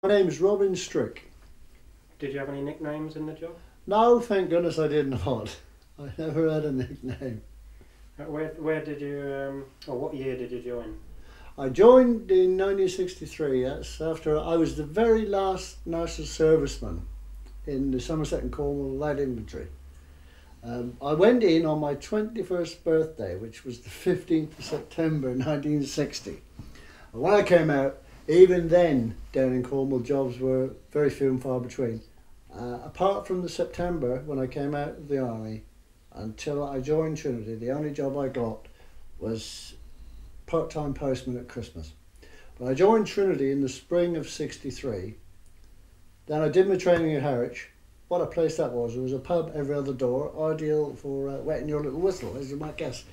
My name is Robin Strick. Did you have any nicknames in the job? No, thank goodness I did not. I never had a nickname. Where did you, or what year did you join? I joined in 1963. That's after I was the very last national serviceman in the Somerset and Cornwall Light Infantry. I went in on my 21st birthday, which was the 15th of September 1960. And when I came out, even then down in Cornwall, jobs were very few and far between. Apart from the September when I came out of the army, until I joined Trinity, the only job I got was part-time postman at Christmas. But I joined Trinity in the spring of '63. Then I did my training at Harwich. What a place that was. There was a pub every other door, ideal for wetting your little whistle, as you might guess.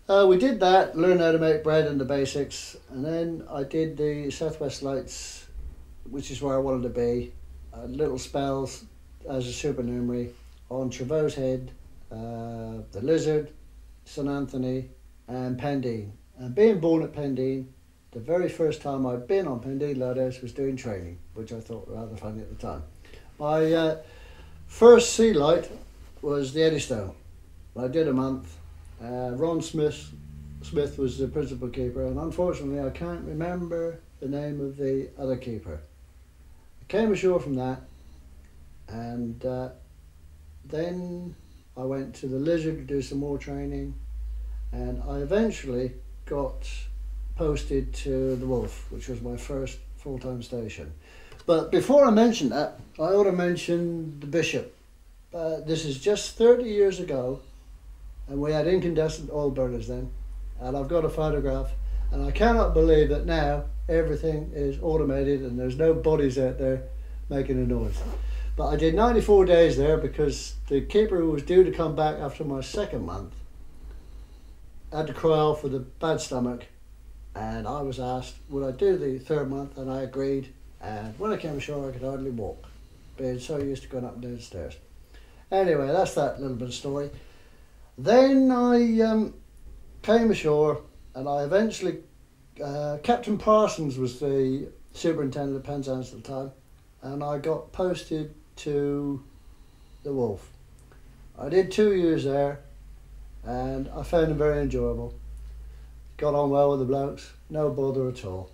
We did that, learned how to make bread and the basics, and then I did the South West Lights, which is where I wanted to be. Little spells as a supernumerary on Trevose Head, the Lizard, St Anthony and Pendeen. And being born at Pendeen, the very first time I'd been on Pendeen Lighthouse was doing training, which I thought rather funny at the time. My first sea light was the Eddystone. I did a month. Ron Smith was the principal keeper, and unfortunately I can't remember the name of the other keeper. I came ashore from that, and then I went to the Lizard to do some more training, and I eventually got posted to the Wolf, which was my first full-time station. But before I mention that, I ought to mention the Bishop. This is just 30 years ago, and we had incandescent oil burners then, and I've got a photograph, and I cannot believe that now everything is automated and there's no bodies out there making a noise. But I did 94 days there because the keeper who was due to come back after my second month had to cry off with a bad stomach, and I was asked would I do the third month, and I agreed. And when I came ashore I could hardly walk, being so used to going up and down the stairs. Anyway, that's that little bit of story. Then I came ashore, and I eventually, Captain Parsons was the superintendent of Penzance at the time, and I got posted to the Wolf. I did 2 years there, and I found it very enjoyable. Got on well with the blokes, no bother at all.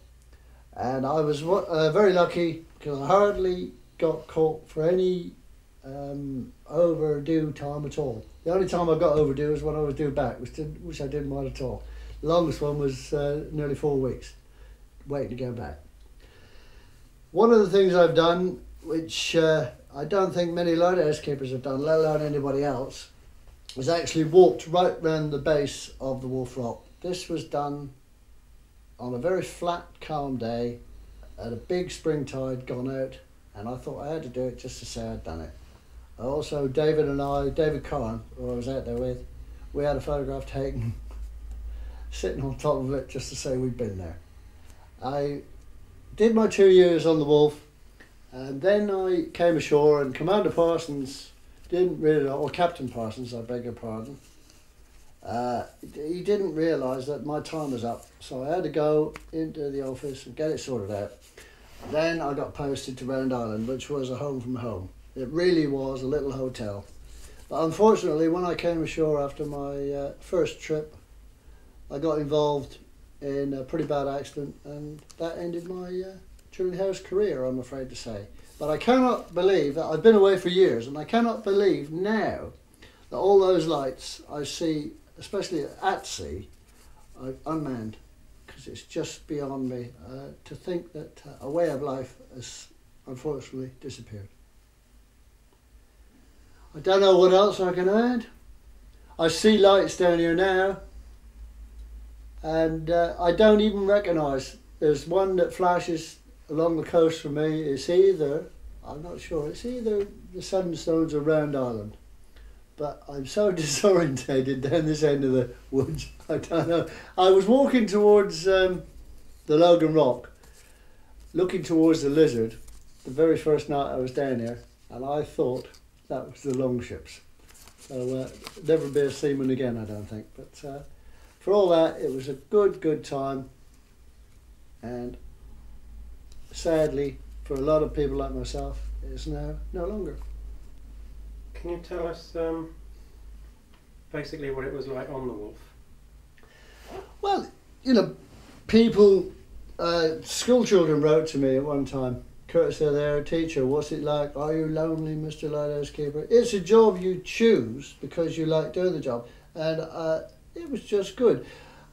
And I was very lucky because I hardly got caught for any overdue time at all. The only time I got overdue was when I was due back, which I didn't mind at all. The longest one was nearly 4 weeks, waiting to go back. One of the things I've done, which I don't think many lighthouse keepers have done, let alone anybody else, was actually walked right round the base of the Wolf Rock. This was done on a very flat, calm day, at a big spring tide gone out, and I thought I had to do it just to say I'd done it. Also, David Cohen, who I was out there with, we had a photograph taken sitting on top of it just to say we'd been there. I did my 2 years on the Wolf, and then I came ashore, and Commander Parsons didn't really, or Captain Parsons, I beg your pardon, he didn't realise that my time was up, so I had to go into the office and get it sorted out. Then I got posted to Round Island, which was a home from home. It really was a little hotel. But unfortunately, when I came ashore after my first trip, I got involved in a pretty bad accident, and that ended my Trinity House career, I'm afraid to say. But I cannot believe that I've been away for years, and I cannot believe now that all those lights I see, especially at sea, are unmanned, because it's just beyond me to think that a way of life has unfortunately disappeared. I don't know what else I can add. I see lights down here now, and I don't even recognise. There's one that flashes along the coast for me. It's either, I'm not sure, it's either the Seven Stones or Round Island. But I'm so disorientated down this end of the woods, I don't know. I was walking towards the Logan Rock, looking towards the Lizard, the very first night I was down there, and I thought that was the Longships. So never be a seaman again, I don't think. But for all that, it was a good time, and sadly, for a lot of people like myself, is now no longer. Can you tell us basically what it was like on the Wolf? Well, you know, people, school children wrote to me at one time, courtesy of their teacher, what's it like? Are you lonely, Mr. Lighthouse Keeper? It's a job you choose because you like doing the job. And it was just good.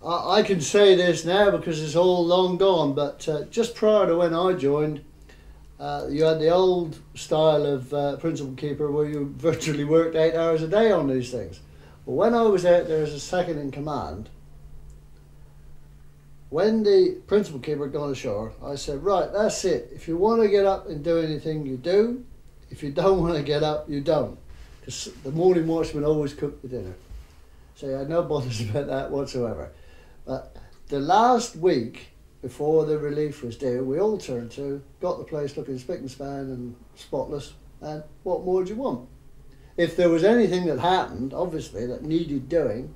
I can say this now because it's all long gone, but just prior to when I joined, you had the old style of principal keeper where you virtually worked 8 hours a day on these things. But when I was out there as a second in command, when the principal keeper had gone ashore, I said, right, that's it. If you want to get up and do anything, you do. If you don't want to get up, you don't. Because the morning watchman always cooked the dinner. So I had no bothers about that whatsoever. But the last week before the relief was due, we all turned to, got the place looking spick and span and spotless, and what more do you want? If there was anything that happened, obviously, that needed doing,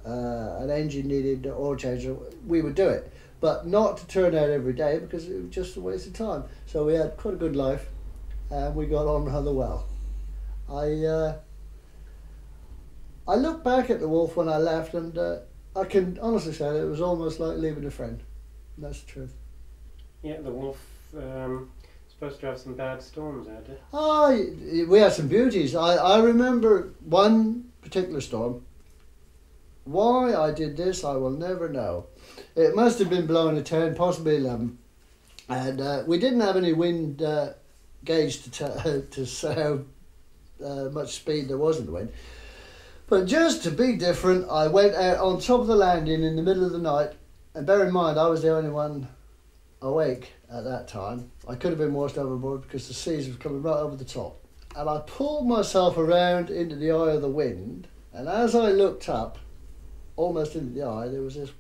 an engine needed an oil change, we would do it. But not to turn out every day because it was just a waste of time. So we had quite a good life and we got on rather well. I look back at the Wolf when I left and I can honestly say that it was almost like leaving a friend. That's the truth. Yeah, the Wolf supposed to have some bad storms out there. Oh, we had some beauties. I remember one particular storm. Why I did this, I will never know. It must have been blowing a 10, possibly 11. And we didn't have any wind gauge to say how much speed there was in the wind. But just to be different, I went out on top of the landing in the middle of the night. And bear in mind, I was the only one awake at that time. I could have been washed overboard because the seas was coming right over the top. And I pulled myself around into the eye of the wind. And as I looked up, almost into the eye, there was this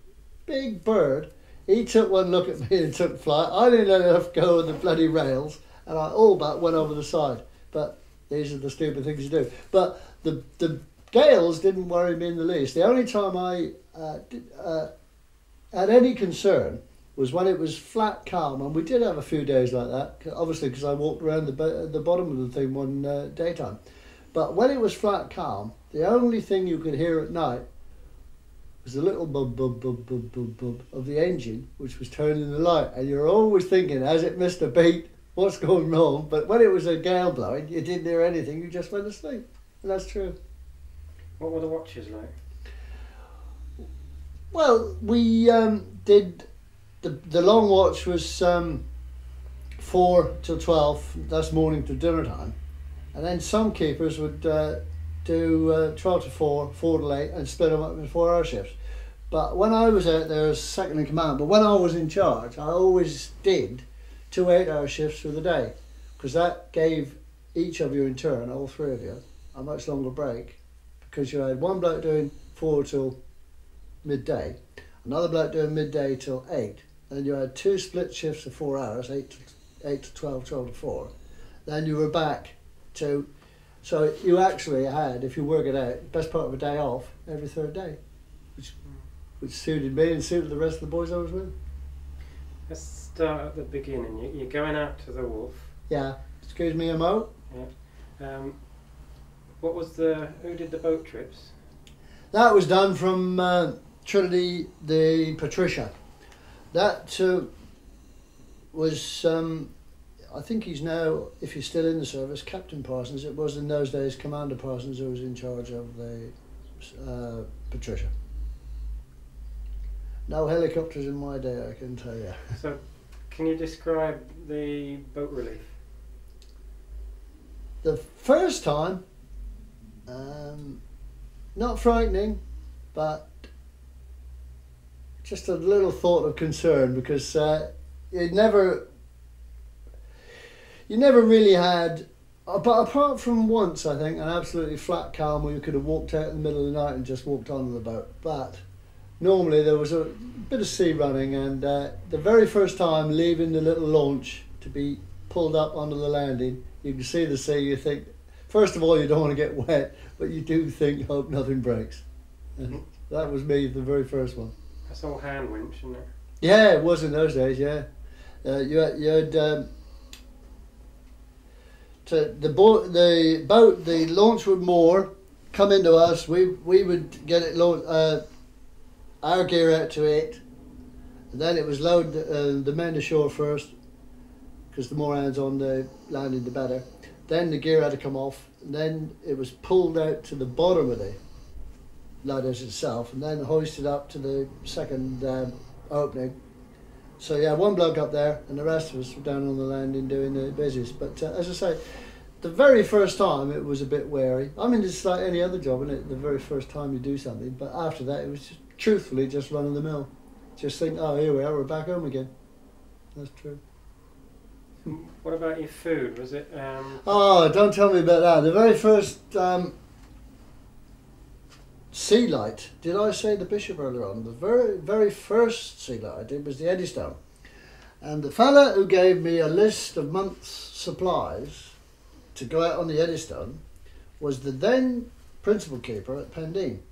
big bird. He took one look at me and took flight. I didn't let enough go of the bloody rails, and I all but went over the side. But these are the stupid things you do. But the gales didn't worry me in the least. The only time I had any concern was when it was flat calm, and we did have a few days like that, obviously because I walked around the bottom of the thing one daytime. But when it was flat calm, the only thing you could hear at night was the little bub bub bub bub bub bub of the engine, which was turning the light, and you're always thinking, has it missed a beat? What's going wrong? But when it was a gale blowing, you didn't hear anything. You just went to sleep, and that's true. What were the watches like? Well, we did the long watch was 4 till 12. That's morning to dinner time, and then some keepers would do 12 to 4, 4 to 8, and split them up into 4-hour shifts. But when I was out there as second in command, but when I was in charge, I always did 2 8-hour shifts through the day, because that gave each of you in turn, all three of you, a much longer break, because you had one bloke doing 4 till midday, another bloke doing midday till 8, and you had 2 split shifts of 4 hours, 8 to 12, 12 to 4. Then you were back to, so you actually had, if you work it out, best part of a day off every third day, which suited me and suited the rest of the boys I was with. Let's start at the beginning. You're going out to the Wolf. Yeah. Excuse me, Mo. Yeah. Who did the boat trips? That was done from Trinity the Patricia. That was, I think he's now, if he's still in the service, Captain Parsons. It was in those days Commander Parsons who was in charge of the Patricia. No helicopters in my day, I can tell you. So, can you describe the boat relief? The first time, not frightening, but just a little thought of concern, because you never really had, but apart from once, I think, an absolutely flat calm where you could have walked out in the middle of the night and just walked onto the boat. But normally there was a bit of sea running, and the very first time leaving the little launch to be pulled up onto the landing, you can see the sea. You think, first of all, you don't want to get wet, but you do think, hope nothing breaks. And that was me, the very first one. That's all hand winch, isn't it? Yeah, it was in those days, yeah. You had the launch would moor, come into us. We would get it our gear out to it, and then it was load the men ashore first, because the more hands on the landing the better. Then the gear had to come off, and then it was pulled out to the bottom of the lighthouse itself, and then hoisted up to the second opening. So yeah, one bloke up there, and the rest of us were down on the landing doing the business. But as I say, the very first time it was a bit wary. I mean, it's like any other job, isn't it? The very first time you do something, but after that, it was just, truthfully just running the mill. Just think, oh, here we are, we're back home again. That's true. What about your food? Was it? Oh, don't tell me about that. The very first sea light. Did I say the Bishop earlier on? The very first sea light I did was the Eddystone, and the fella who gave me a list of months' supplies to go out on the Eddystone was the then principal keeper at Pendeen.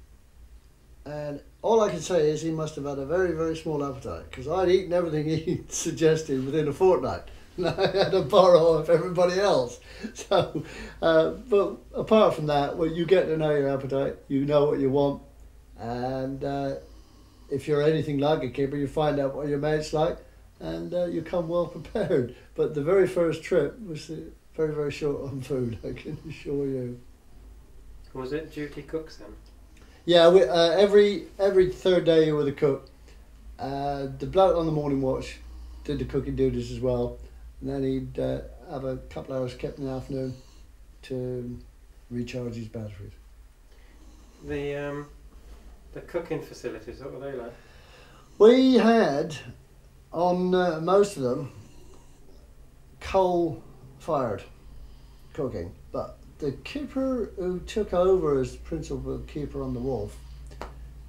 And all I can say is he must have had a very, very small appetite, because I'd eaten everything he suggested within a fortnight. And I had to borrow off everybody else. So, but apart from that, well, you get to know your appetite, you know what you want, and if you're anything like a keeper, you find out what your mate's like, and you come well prepared. But the very first trip was very, very short on food, I can assure you. Was it duty cooks then? Yeah, every third day you were the cook. The bloke on the morning watch did the cooking duties as well, and then he'd have a couple of hours kept in the afternoon to recharge his batteries. The cooking facilities, what were they like? We had on most of them coal-fired cooking, but the keeper who took over as principal keeper on the Wolf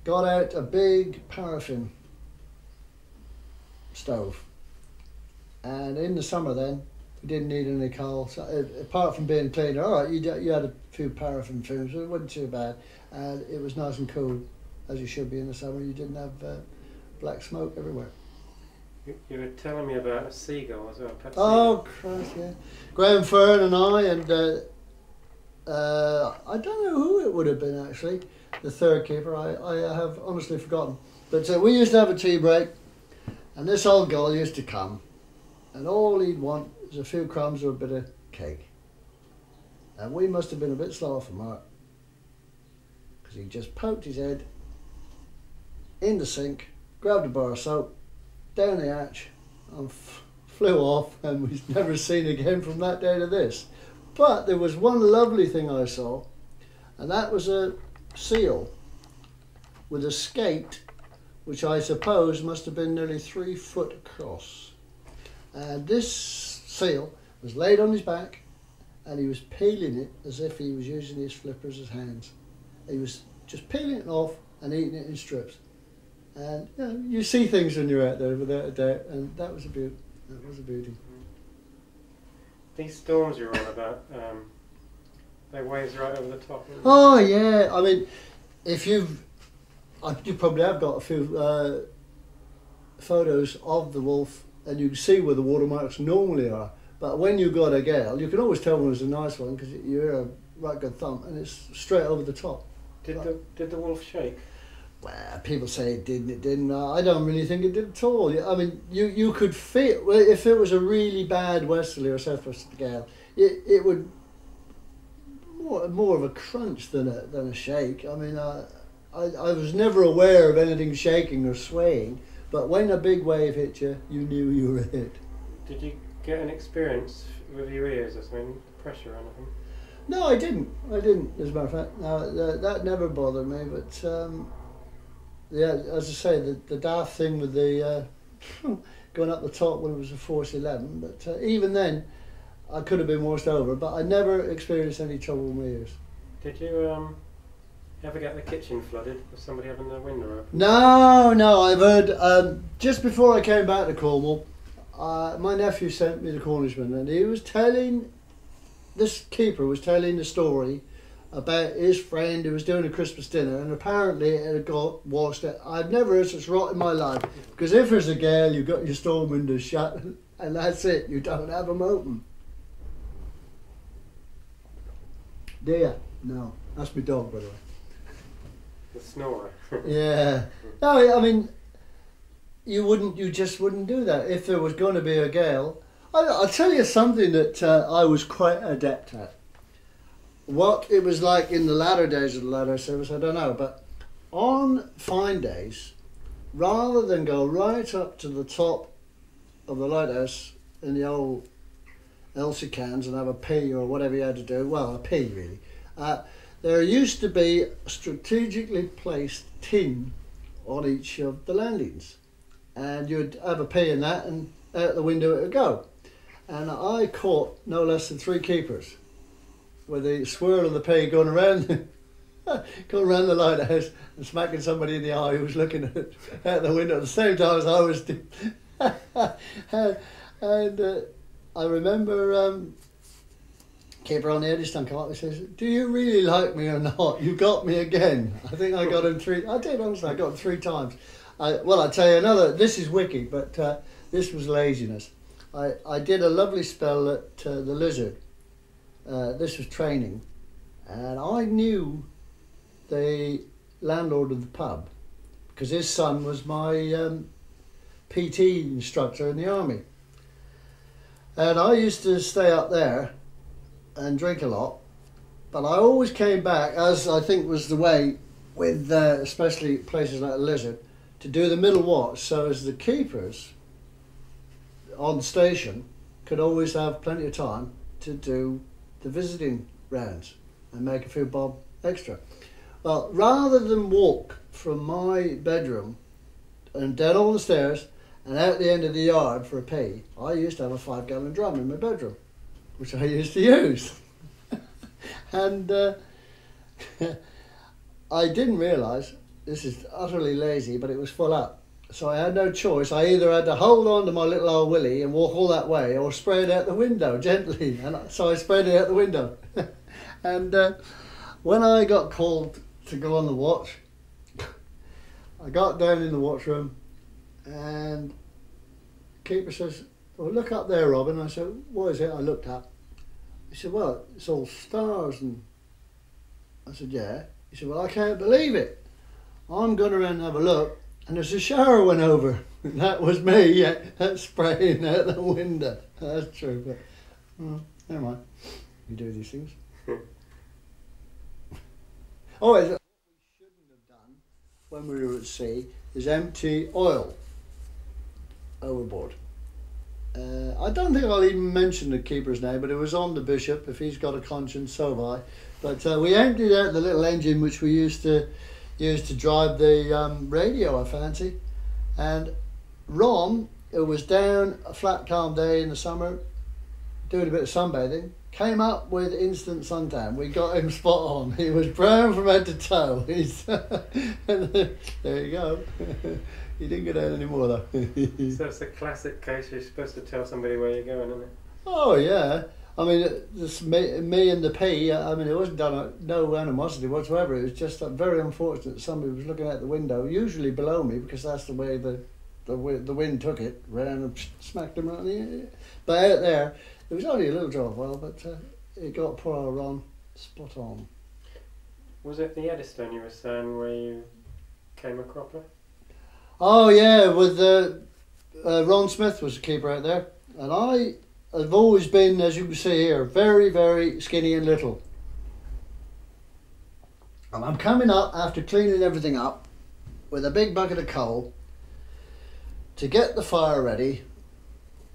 got out a big paraffin stove, and in the summer then we didn't need any coal, so apart from being cleaner, alright, you had a few paraffin fumes, but it wasn't too bad, and it was nice and cool, as you should be in the summer. You didn't have black smoke everywhere. You were telling me about a seagull as well. Oh Christ, yeah. Graham Fern and I, and I don't know who it would have been actually, the third keeper. I have honestly forgotten. But we used to have a tea break, and this old gull used to come, and all he'd want was a few crumbs or a bit of cake. And we must have been a bit slower for Mark, because he just poked his head in the sink, grabbed a bar of soap, down the hatch, and flew off, and was never seen again from that day to this. But there was one lovely thing I saw, and that was a seal with a skate, which I suppose must have been nearly 3 foot across. And this seal was laid on his back, and he was peeling it as if he was using his flippers as hands. He was just peeling it off and eating it in strips. And you know, you see things when you're out there without a doubt, and that was a beauty. That was a beauty. These storms you're on about, they waves right over the top. Oh yeah, I mean, if you probably have got a few photos of the Wolf, and you can see where the watermarks normally are. But when you've got a gale, you can always tell when it's a nice one, because you hear a right good thump, and it's straight over the top. Did the Wolf shake? Well, people say it didn't, it didn't. I don't really think it did at all. I mean, you could feel, well, if it was a really bad westerly or southwesterly gale, it would more of a crunch than a shake. I mean, I was never aware of anything shaking or swaying, but when a big wave hit you, you knew you were hit. Did you get an experience with your ears or something, pressure or anything? No, I didn't. As a matter of fact. No, that never bothered me, but... yeah, as I say, the daft thing with the going up the top when it was a force 11, but even then I could have been washed over, but I never experienced any trouble with my ears. Did you ever get the kitchen flooded with somebody having their window open? No, I've heard, just before I came back to Cornwall, my nephew sent me the Cornishman, and this keeper was telling the story about his friend who was doing a Christmas dinner, and apparently it had got washed out. I've never heard such rot in my life, because if there's a gale, you've got your storm windows shut, and that's it. You don't have them open. Do you? No, that's my dog, by the way. The snorer. Yeah. No, I mean, you just wouldn't do that if there was going to be a gale. I'll tell you something that I was quite adept at. What it was like in the latter days of the Lighthouse service, I don't know, but on fine days, rather than go right up to the top of the lighthouse in the old Elsie cans and have a pee or whatever you had to do, well, a pee really, there used to be a strategically placed tin on each of the landings, and you'd have a pee in that and out the window it would go. And I caught no less than 3 keepers with the swirl of the pea going around the lighthouse and smacking somebody in the eye who was looking out the window at the same time as I was doing. And I remember keeper on the edge stand come up and says, "Do you really like me or not? You got me again." I think I got him 3. I did, honestly, I got him 3 times. Well, I'll tell you another. This is wiki, but this was laziness. I did a lovely spell at the Lizard. This was training, and I knew the landlord of the pub because his son was my PT instructor in the army, and I used to stay up there and drink a lot, but I always came back, as I think was the way with especially places like the Lizard, to do the middle watch so as the keepers on station could always have plenty of time to do the visiting rounds and make a few bob extra. Well, rather than walk from my bedroom and down all the stairs and out the end of the yard for a pee, I used to have a 5-gallon drum in my bedroom, which I used to use. And I didn't realise, this is utterly lazy, but it was full up. So I had no choice. I either had to hold on to my little old willy and walk all that way or spray it out the window gently. And so I sprayed it out the window. And when I got called to go on the watch, I got down in the watchroom and the keeper says, "Well, look up there, Robin." I said, "What is it?" I looked up. He said, "Well, it's all stars." And I said, "Yeah." He said, "Well, I can't believe it. I'm going around and have a look, and there's a shower went over." And that was me, spraying out the window. That's true, but never mind. You do these things. Oh, what we shouldn't have done when we were at sea is empty oil overboard. I don't think I'll even mention the keeper's name, but it was on the bishop. If he's got a conscience, so have I. But we emptied out the little engine which we used to drive the radio, I fancy. And Ron, who was down a flat calm day in the summer, doing a bit of sunbathing, came up with instant suntan. We got him spot on. He was brown from head to toe. There you go. He didn't get out anymore though. So it's a classic case. You're supposed to tell somebody where you're going, isn't it? Oh yeah. I mean, this me and the pea. I mean, it wasn't done no animosity whatsoever. It was just very unfortunate that somebody was looking out the window, usually below me, because that's the way the wind took it, ran and smacked him right in the ear. But out there, it was only a little drop of oil, but it got poor old Ron spot on. Was it the Eddystone you were saying where you came a cropper? Oh yeah, with Ron Smith was the keeper out there, and I've always been, as you can see here, very, very skinny and little. And I'm coming up after cleaning everything up with a big bucket of coal to get the fire ready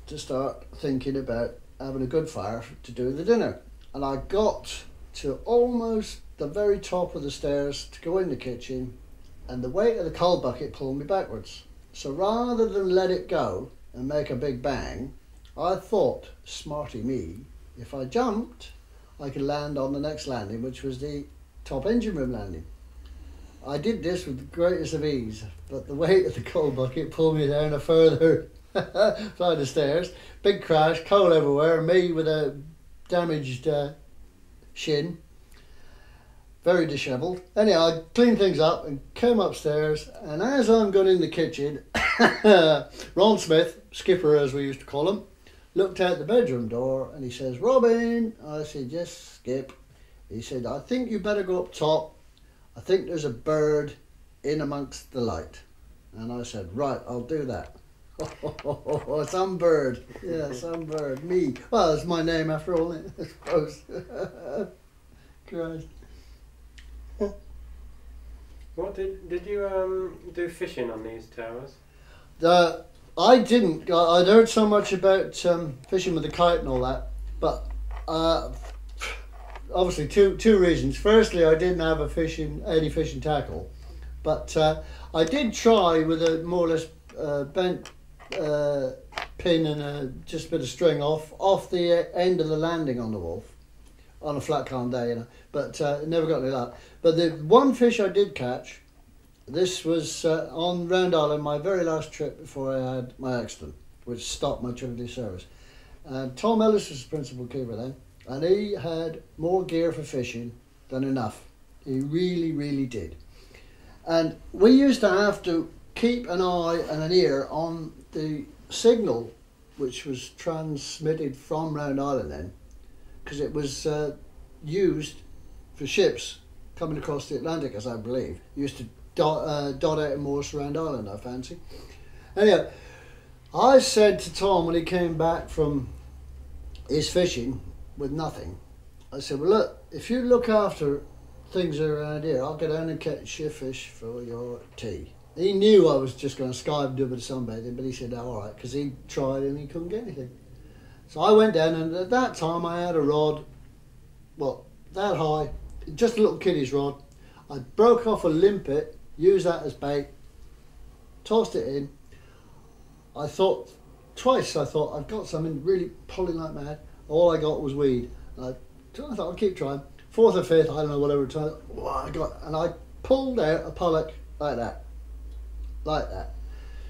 to start thinking about having a good fire to do the dinner. And I got to almost the very top of the stairs to go in the kitchen, and the weight of the coal bucket pulled me backwards. So rather than let it go and make a big bang, I thought, smarty me, if I jumped, I could land on the next landing, which was the top engine room landing. I did this with the greatest of ease, but the weight of the coal bucket pulled me down a further flight of stairs. Big crash, coal everywhere, me with a damaged shin, very dishevelled. Anyhow, I cleaned things up and came upstairs, and as I'm going in the kitchen, Ron Smith, skipper as we used to call him, looked out the bedroom door and he says, "Robin." I said, "Yes, Skip." He said, "I think you better go up top. I think there's a bird in amongst the light." And I said, "Right, I'll do that." Some bird. Yeah, some bird. Me. Well, it's my name after all, I suppose. Christ. What did you do fishing on these towers? I didn't. I'd heard so much about fishing with the kite and all that, but obviously two reasons. Firstly, I didn't have any fishing tackle, but I did try with a more or less bent pin and just a bit of string off the end of the landing on the wharf on a flat calm day, you know. But never got any luck. But the one fish I did catch, this was on Round Island, my very last trip before I had my accident, which stopped my Trinity service. And Tom Ellis was the principal keeper then, and he had more gear for fishing than enough. He really, really did. And we used to have to keep an eye and an ear on the signal which was transmitted from Round Island then, because it was used for ships coming across the Atlantic, as I believe. Used to dot out and Morse Round Island, I fancy. Anyway, I said to Tom when he came back from his fishing with nothing, I said, "Well, look, if you look after things around here, I'll get down and catch your fish for your tea." He knew I was just going to sky and do a bit of sunbathing, but he said, "Oh, all right," because he tried and he couldn't get anything. So I went down, and at that time I had a rod, well, that high, just a little kiddie's rod. I broke off a limpet, used that as bait, tossed it in. I thought, twice I thought, I've got something really pulling like mad. All I got was weed. I thought, I'll keep trying. Fourth or fifth, I don't know, whatever time, I pulled out a pollock like that. Like that.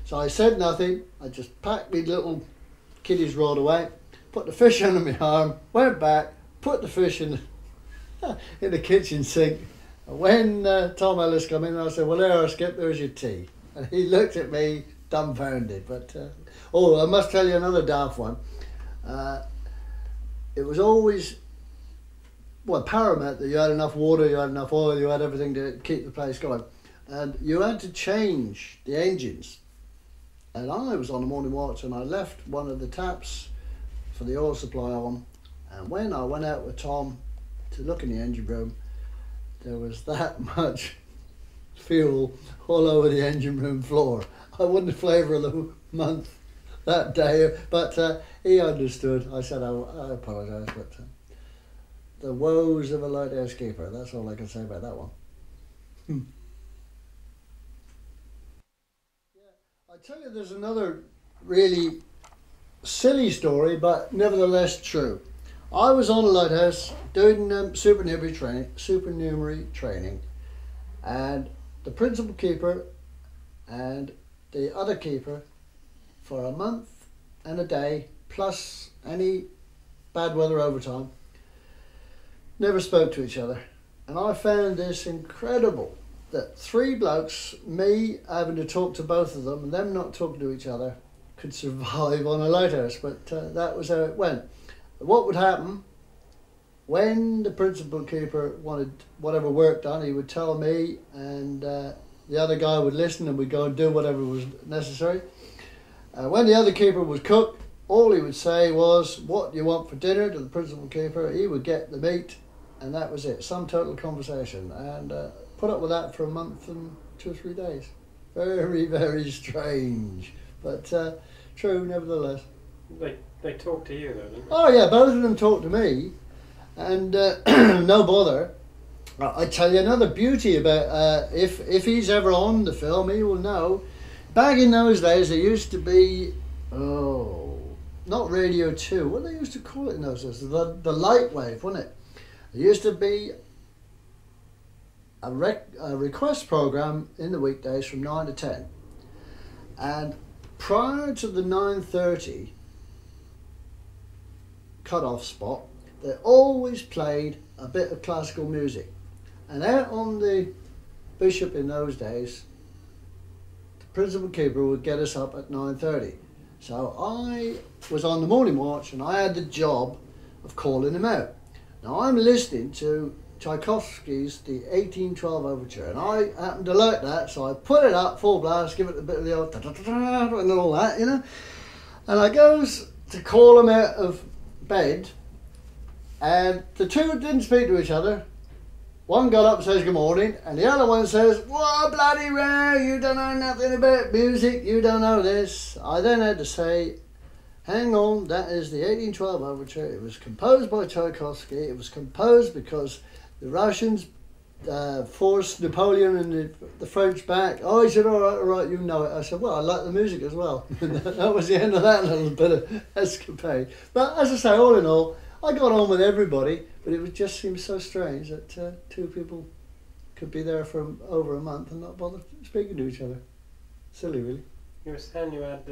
So I said nothing. I just packed my little kiddie's rod away, put the fish under my arm, went back, put the fish in the kitchen sink. And when Tom Ellis came in, I said, "Well, there, Skip, there's your tea." And he looked at me dumbfounded. But I must tell you another daft one. It was always paramount that you had enough water, you had enough oil, you had everything to keep the place going. And you had to change the engines. And I was on the morning watch and I left one of the taps for the oil supply on. And when I went out with Tom to look in the engine room, there was that much fuel all over the engine room floor. I wasn't the flavour of the month that day, but he understood. I said, I apologise, but the woes of a lighthouse keeper, that's all I can say about that one. I tell you, there's another really silly story, but nevertheless true. I was on a lighthouse doing supernumerary training, and the principal keeper and the other keeper for a month and a day, plus any bad weather overtime, never spoke to each other. And I found this incredible, that three blokes, me having to talk to both of them and them not talking to each other, could survive on a lighthouse. But that was how it went. What would happen when the principal keeper wanted whatever work done, he would tell me, and the other guy would listen, and we'd go and do whatever was necessary. When the other keeper was cooked, all he would say was, "What do you want for dinner?" to the principal keeper. He would get the meat, and that was it. Some total conversation. And put up with that for a month and 2 or 3 days. Very, very strange, but true nevertheless. They talk to you though, don't they? Oh yeah, both of them talk to me, and no bother. I tell you another beauty about if he's ever on the film, he will know. Back in those days, there used to be not Radio 2. What they used to call it in those days? The light wave, wasn't it? There used to be a request program in the weekdays from 9 to 10, and prior to the 9:30 cut-off spot, they always played a bit of classical music. And out on the Bishop in those days, the principal keeper would get us up at 9:30. So I was on the morning watch and I had the job of calling him out. Now I'm listening to Tchaikovsky's The 1812 Overture, and I happened to like that, so I put it up full blast, give it a bit of the old da-da-da-da and all that, you know. And I goes to call him out of bed, and the two didn't speak to each other. One got up and says good morning, and the other one says, "What bloody row, you don't know nothing about music, you don't know this." I then had to say, hang on, that is the 1812 Overture. It was composed by Tchaikovsky. It was composed because the Russians forced Napoleon and the French back. Oh, he said, all right, you know it. I said, well, I like the music as well. And that was the end of that little bit of escapade. But as I say, all in all, I got on with everybody, but it just seemed so strange that two people could be there for over a month and not bother speaking to each other. Silly, really. You were saying you had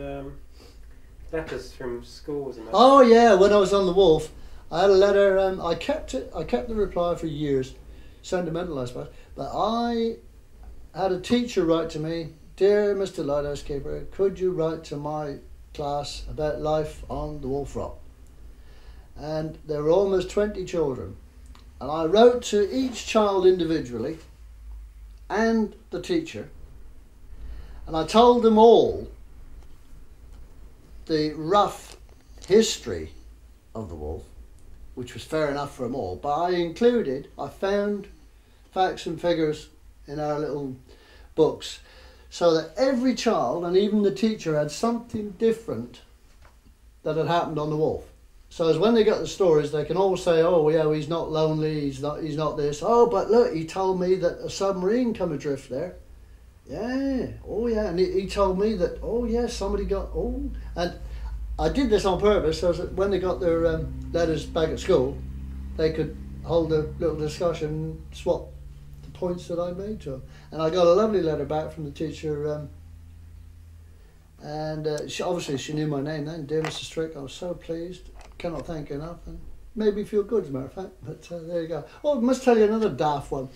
letters from schools and that. Oh yeah, when I was on the Wolf, I had a letter. I kept it. I kept the reply for years. Sentimental, I suppose. But I had a teacher write to me, "Dear Mr. Lighthouse Keeper, could you write to my class about life on the Wolf Rock?" And there were almost 20 children, and I wrote to each child individually, and the teacher, and I told them all the rough history of the Wolf, which was fair enough for them all, but I found facts and figures in our little books so that every child and even the teacher had something different that had happened on the Wolf. So as when they got the stories, they can all say, "Oh yeah, he's not lonely, he's not this. Oh, but look, he told me that a submarine come adrift there. Yeah, oh yeah, and he told me that, oh yeah, somebody got, oh," and I did this on purpose so that when they got their letters back at school, they could hold a little discussion and swap the points that I made to them. And I got a lovely letter back from the teacher, and she knew my name then, "Dear Mr. Strick, I was so pleased, cannot thank you enough," and made me feel good as a matter of fact, but there you go. Oh, I must tell you another daft one.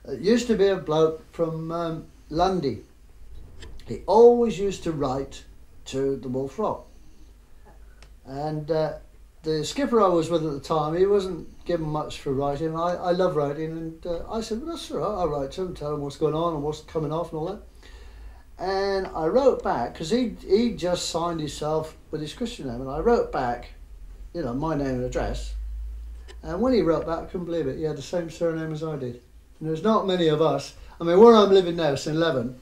It used to be a bloke from Lundy. He always used to write to the Wolf Rock. And the skipper I was with at the time, he wasn't given much for writing. I love writing, and I said, "Well, that's all right, I'll write to him, tell him what's going on and what's coming off and all that." And I wrote back, because he just signed himself with his Christian name, and I wrote back, you know, my name and address. And when he wrote back, I couldn't believe it, he had the same surname as I did. And there's not many of us. I mean, where I'm living now, St. Leven,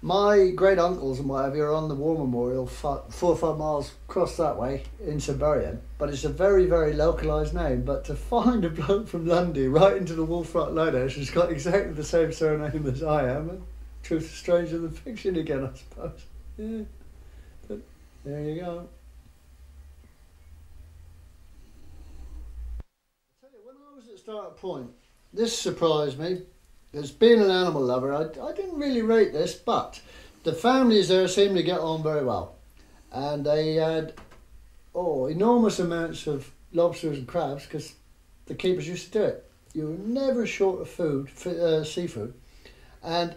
my great uncles and whatever are on the War Memorial 4 or 5 miles across that way in St. Buryan, but it's a very, very localised name. But to find a bloke from Lundy right into the Wolf Rock Lighthouse who's got exactly the same surname as I am, truth is stranger than fiction again, I suppose. Yeah, but there you go. I tell you, when I was at Start Point, this surprised me. Because being an animal lover, I didn't really rate this, but the families there seemed to get on very well. And they had enormous amounts of lobsters and crabs because the keepers used to do it. You were never short of food, seafood. And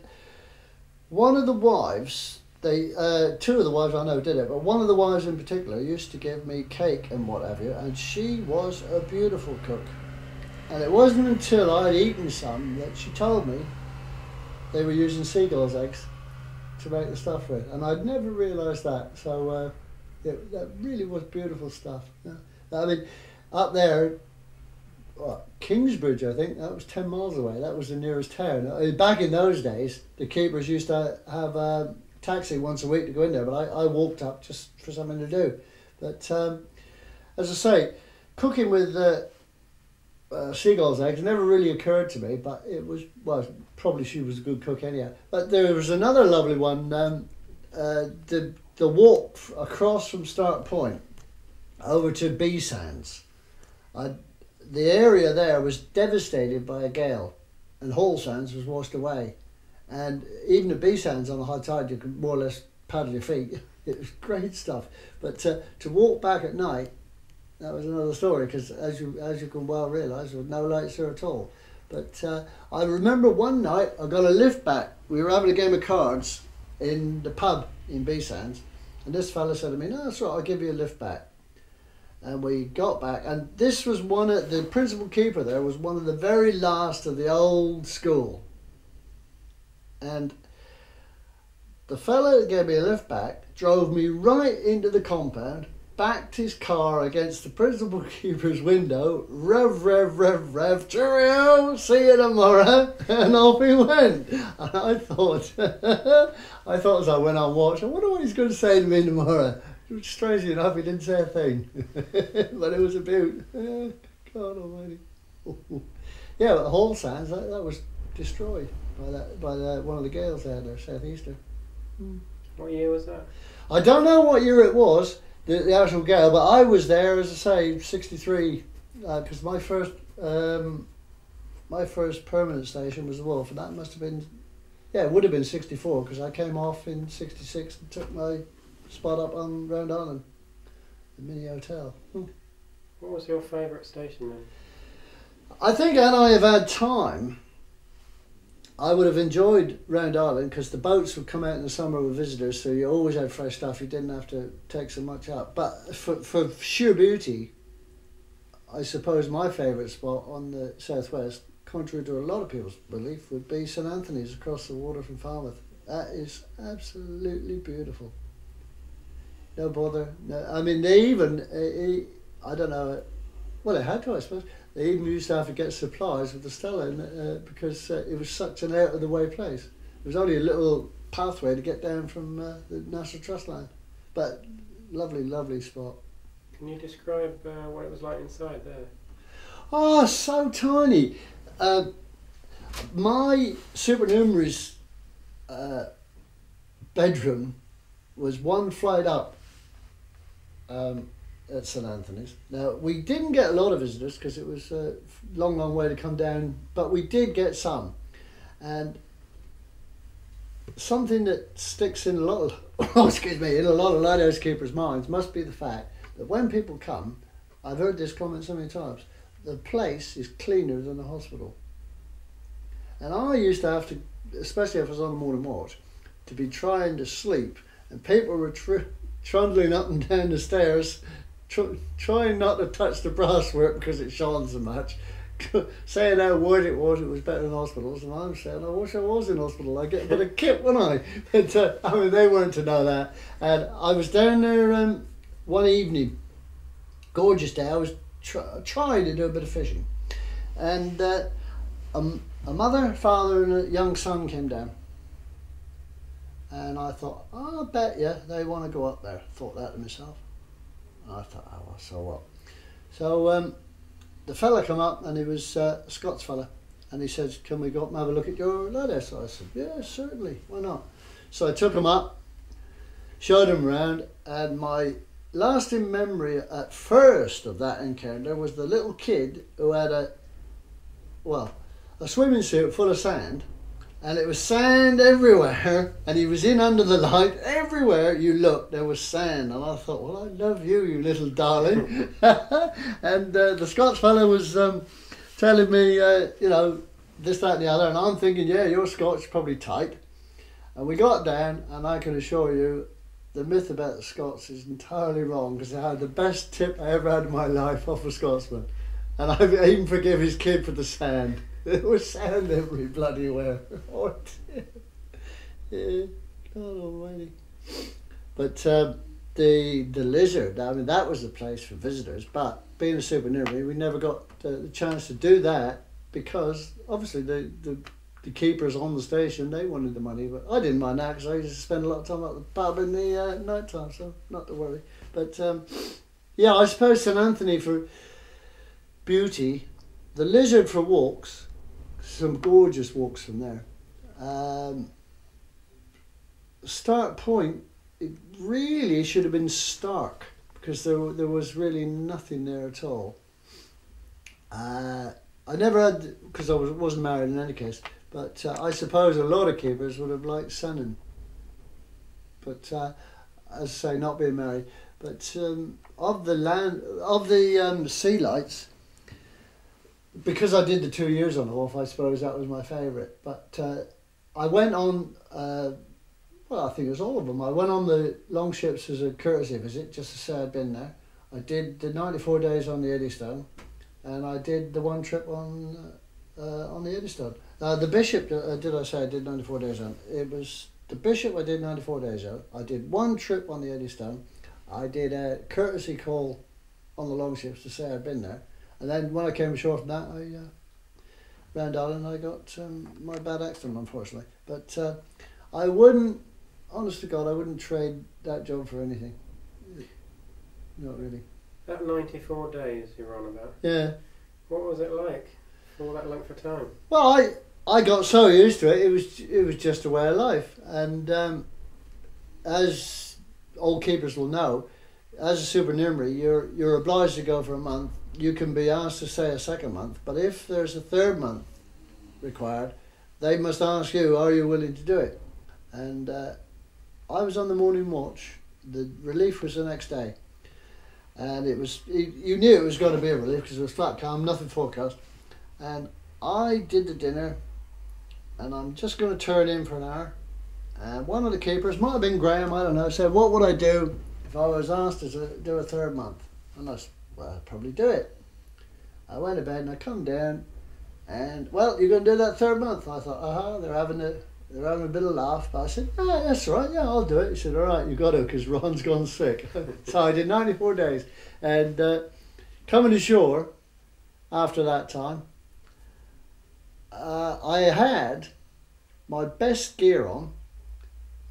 one of the wives, two of the wives I know did it, but one of the wives in particular used to give me cake and what have you, and she was a beautiful cook. And it wasn't until I'd eaten some that she told me they were using seagulls' eggs to make the stuff with. And I'd never realised that. So that really was beautiful stuff. Yeah. I mean, up there, Kingsbridge, I think, that was 10 miles away. That was the nearest town. Back in those days, the keepers used to have a taxi once a week to go in there, but I walked up just for something to do. But as I say, cooking with seagull's eggs never really occurred to me, but it was, well, probably she was a good cook anyhow. But there was another lovely one, the walk across from Start Point over to B Sands. The area there was devastated by a gale, and Hall Sands was washed away. And even at B Sands on the high tide, you could more or less paddle your feet. It was great stuff. But to walk back at night, that was another story, because as you can well realise, there was no lights there at all. But I remember one night I got a lift back. We were having a game of cards in the pub in B Sands, And this fella said to me, no, that's right, I'll give you a lift back. And we got back, and this was the principal keeper there was one of the very last of the old school. And the fella that gave me a lift back drove me right into the compound, backed his car against the principal keeper's window, rev, cheerio, see you tomorrow, and off he went. And I thought as I went on watch, I wonder what he's going to say to me tomorrow. Strangely enough, he didn't say a thing, but it was a beaut. God almighty. Yeah, but the Hall Sands, that was destroyed by one of the gales there, their southeaster. What year was that? I don't know what year it was, the actual gale, but I was there, as I say, 63, because my first permanent station was the Wolf, and that must have been, yeah, it would have been 64, because I came off in 66 and took my spot up on Round Island, the mini hotel. What was your favourite station then? I think, had I have had time, I would have enjoyed Round Island, because the boats would come out in the summer with visitors, so you always had fresh stuff. You didn't have to take so much up. But for sheer beauty, I suppose my favourite spot on the southwest, contrary to a lot of people's belief, would be St Anthony's across the water from Falmouth. That is absolutely beautiful. No bother. No, I mean, they even, I don't know, well, they had to, I suppose. They even used to have to get supplies with the Stella because it was such an out-of-the-way place. There was only a little pathway to get down from the National Trust line. But lovely, lovely spot. Can you describe what it was like inside there? Oh, so tiny. My supernumerary's bedroom was one flight up at St Anthony's. Now, we didn't get a lot of visitors because it was a long way to come down, but we did get some. And something that sticks in a lot of, in a lot of lighthouse keepers' minds must be the fact that when people come, I've heard this comment so many times, the place is cleaner than the hospital. And I used to have to, especially if I was on the morning watch, to be trying to sleep, and people were trundling up and down the stairs, trying not to touch the brasswork because it shone so much, saying how worried it was better than hospitals, and I'm saying, I wish I was in hospital, I'd get a bit of kit, wouldn't I? But, I mean, they weren't to know that. And I was down there one evening, gorgeous day, I was trying to do a bit of fishing. And a mother, father and a young son came down. And I thought, oh, I bet you they want to go up there. Thought that to myself. And I thought, oh, well, so what? So the fella come up, and he was a Scots fella, and he says, can we go up and have a look at your lighthouse? So I said, yeah, certainly, why not? So I took him up, showed him around, and my lasting memory at first of that encounter was the little kid who had a swimming suit full of sand, and it was sand everywhere, and he was in under the light. Everywhere you looked, there was sand, and I thought, well, I love you, you little darling. And the Scots fellow was telling me, this, that, and the other, and I'm thinking, yeah, your Scotch probably tight. And we got down, and I can assure you, the myth about the Scots is entirely wrong, because I had the best tip I ever had in my life off a Scotsman. And I even forgive his kid for the sand. There was sand every bloody where. Oh dear. Yeah, God almighty. But the Lizard, I mean, that was the place for visitors, but being a supernumerary, we never got the chance to do that because obviously the keepers on the station, they wanted the money, but I didn't mind that because I used to spend a lot of time at the pub in the night time, so not to worry. But yeah, I suppose St Anthony for beauty, the Lizard for walks, some gorgeous walks from there. Start Point, it really should have been Stark because there was really nothing there at all. I never had, because I wasn't married in any case, but I suppose a lot of keepers would have liked Sunning. But as I say, not being married. But of the sea lights, because I did the 2 years on Wharf, I suppose that was my favourite. But I went on, Well, I think it was all of them. I went on the long ships as a courtesy visit, just to say I'd been there. I did the 94 days on the Eddystone, and I did the one trip on the Eddystone. The Bishop, did I say I did 94 days on? It was the Bishop I did 94 days on. I did one trip on the Eddystone. I did a courtesy call on the long ships to say I'd been there. And then when I came ashore from that, I ran down and I got my bad accident, unfortunately. But I wouldn't, honest to God, I wouldn't trade that job for anything. Not really. That 94 days you were on about? Yeah. What was it like for all that length of time? Well, I got so used to it. It was just a way of life. And as old keepers will know, as a supernumerary, you're obliged to go for a month. You can be asked to stay a second month, but if there's a third month required, they must ask you, are you willing to do it? And I was on the morning watch. The relief was the next day. And it was, you knew it was going to be a relief because it was flat calm, nothing forecast. And I did the dinner, and I'm just going to turn in for an hour. And one of the keepers, might have been Graham, I don't know, said, what would I do if I was asked to do a third month? And I said, well, I'd probably do it. I went to bed and I come down, and well, you're going to do that third month? I thought, they're having a bit of laugh. But I said, oh, that's right, yeah, I'll do it. He said, all right, you got to, because Ron's gone sick. So I did 94 days, and coming ashore after that time, I had my best gear on,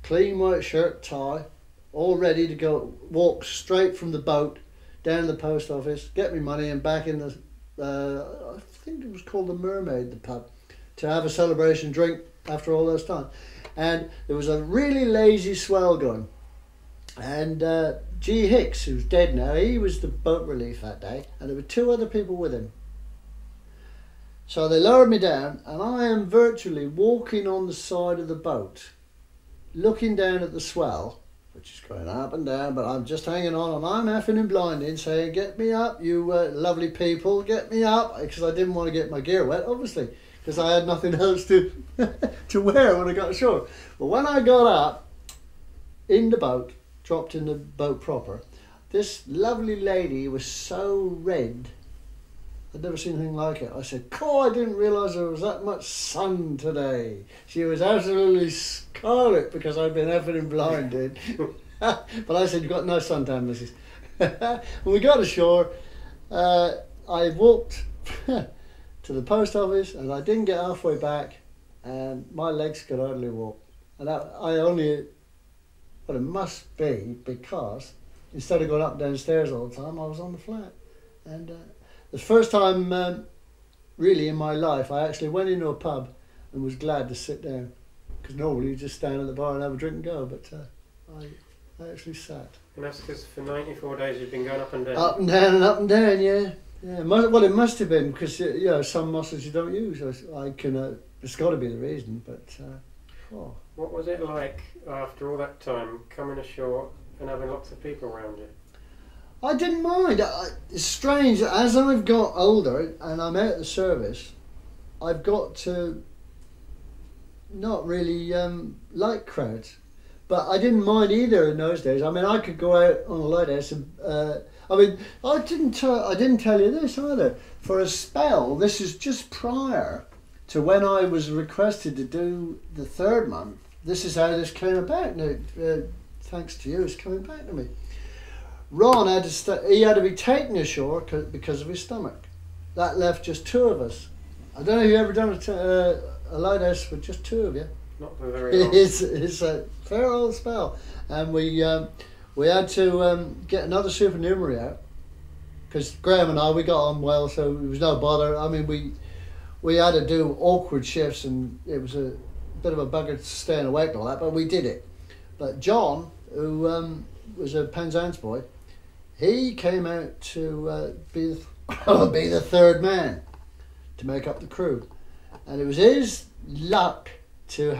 clean white shirt, tie, all ready to go, walk straight from the boat down to the post office, get me money, and back in the, I think it was called the Mermaid, the pub, to have a celebration drink after all those time. And there was a really lazy swell going. And G. Hicks, who's dead now, he was the boat relief that day, and there were two other people with him. So they lowered me down, and I am virtually walking on the side of the boat, looking down at the swell, which is going up and down, but I'm just hanging on, and I'm effing and blinding, saying, get me up, you lovely people, get me up, because I didn't want to get my gear wet, obviously, because I had nothing else to to wear when I got ashore. But when I got up in the boat, dropped in the boat proper, this lovely lady was so red, I'd never seen anything like it. I said, I didn't realise there was that much sun today. She was absolutely scarlet because I'd been effing and blinded. But I said, you've got no suntan, missus. When we got ashore, I walked to the post office, and I didn't get halfway back, and my legs could hardly walk. And it must be because instead of going up and down stairs all the time, I was on the flat. And the first time really in my life, I actually went into a pub and was glad to sit down, because normally you just stand at the bar and have a drink and go, but I actually sat. And that's because for 94 days you've been going up and down? Up and down and up and down, yeah. Well, it must have been, because some muscles you don't use. It's got to be the reason, but... What was it like after all that time, coming ashore and having lots of people around you? I didn't mind. It's strange, as I've got older and I'm out of the service, I've got to not really like crowds. But I didn't mind either in those days. I mean, I could go out on a lighthouse and... I didn't tell you this either. For a spell, this is just prior to when I was requested to do the third month. This is how this came about. Now, thanks to you, it's coming back to me. Ron had to be taken ashore because of his stomach. That left just two of us. I don't know if you've ever done a lighthouse with just two of you. Not for very long. It's a fair old spell, and we had to get another supernumerary out, because Graham and I, we got on well, so there was no bother. I mean, we had to do awkward shifts, and it was a bit of a bugger staying awake and all that, but we did it. But John, who was a Penzance boy, he came out to be the third man to make up the crew, and it was his luck to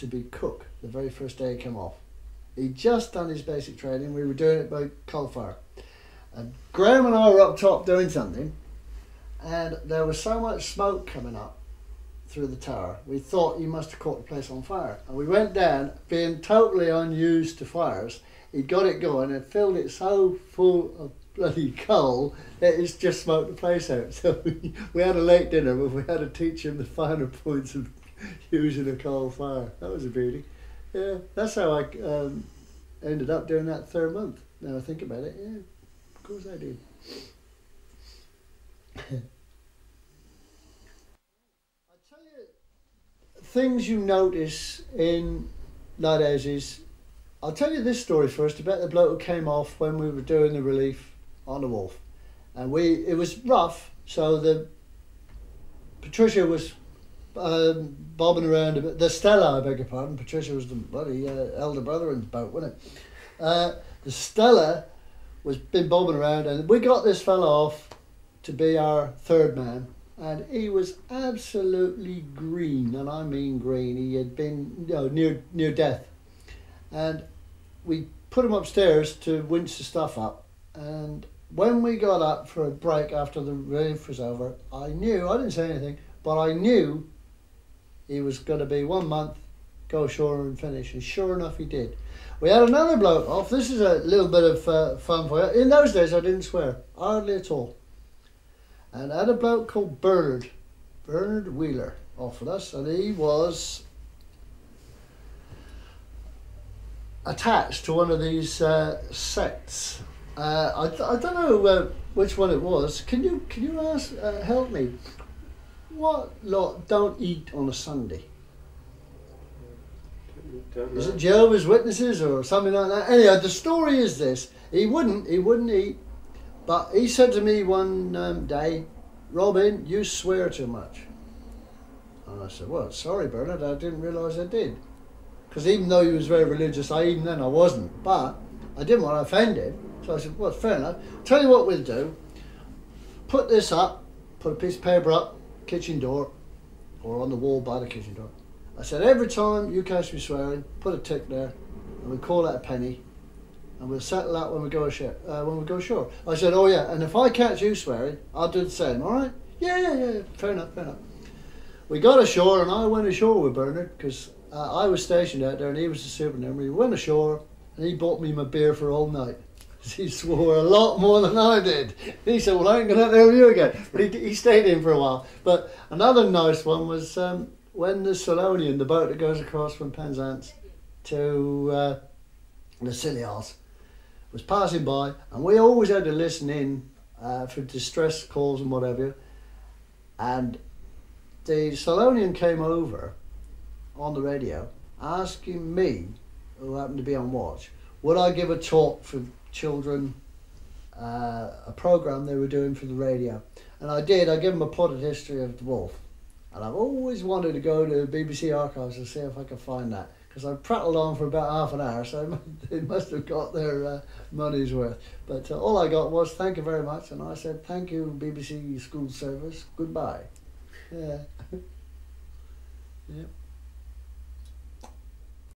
be cook the very first day he came off. He'd just done his basic training. We were doing it by coal fire, and Graham and I were up top doing something, and there was so much smoke coming up through the tower. We thought he must have caught the place on fire. And we went down, being totally unused to fires. He got it going and filled it so full of bloody coal that it's just smoked the place out. So we had a late dinner, but we had to teach him the finer points of using a coal fire. That was a beauty. Yeah, that's how I ended up doing that third month. Now I think about it, yeah, of course I did. I tell you, things you notice in lighthouses. I'll tell you this story first about the bloke who came off when we were doing the relief on the Wolf, and it was rough. So the Patricia was bobbing around a bit. The Stella, I beg your pardon. Patricia was the bloody elder brother in the boat, wasn't it? The Stella was been bobbing around, and we got this fella off to be our third man, and he was absolutely green, and I mean green. He had been near death, and we put him upstairs to winch the stuff up. And when we got up for a break after the relief was over, I didn't say anything, but I knew he was going to be 1 month, go ashore and finish. And sure enough, he did. We had another bloke off. This is a little bit of fun for you. In those days, I didn't swear, hardly at all. And I had a bloke called Bernard Wheeler, off with us, and he was attached to one of these sects. I don't know which one it was. Can you help me? What lot don't eat on a Sunday? Is it Jehovah's Witnesses or something like that? Anyhow, the story is this: he wouldn't eat, but he said to me one day, "Robin, you swear too much." And I said, "Well, sorry, Bernard, I didn't realise I did." Because even though he was very religious, even then I wasn't. But I didn't want to offend him, so I said, "Well, fair enough. Tell you what we'll do. Put this up. Put a piece of paper up, kitchen door, or on the wall by the kitchen door." I said, "Every time you catch me swearing, put a tick there, and we'll call that a penny, and we'll settle that when we go ashore." I said, "Oh yeah, and if I catch you swearing, I'll do the same. All right? Yeah. Fair enough. We got ashore, and I went ashore with Bernard because I was stationed out there, and he was the supernumerary. We went ashore, and he bought me my beer for all night. He swore a lot more than I did. He said, "Well, I ain't going to have you again." But he stayed in for a while. But another nice one was when the Solonian, the boat that goes across from Penzance to the Scilly Isles, was passing by, and we always had to listen in for distress calls and whatever. And the Solonian came over on the radio asking me, who happened to be on watch, would I give a talk for children, a programme they were doing for the radio. And I did. I gave them a potted history of the Wolf. And I've always wanted to go to the BBC archives and see if I could find that, because I prattled on for about half an hour, so they must have got their money's worth. But all I got was "Thank you very much," and I said, "Thank you, BBC School Service, goodbye." Yeah. Yeah.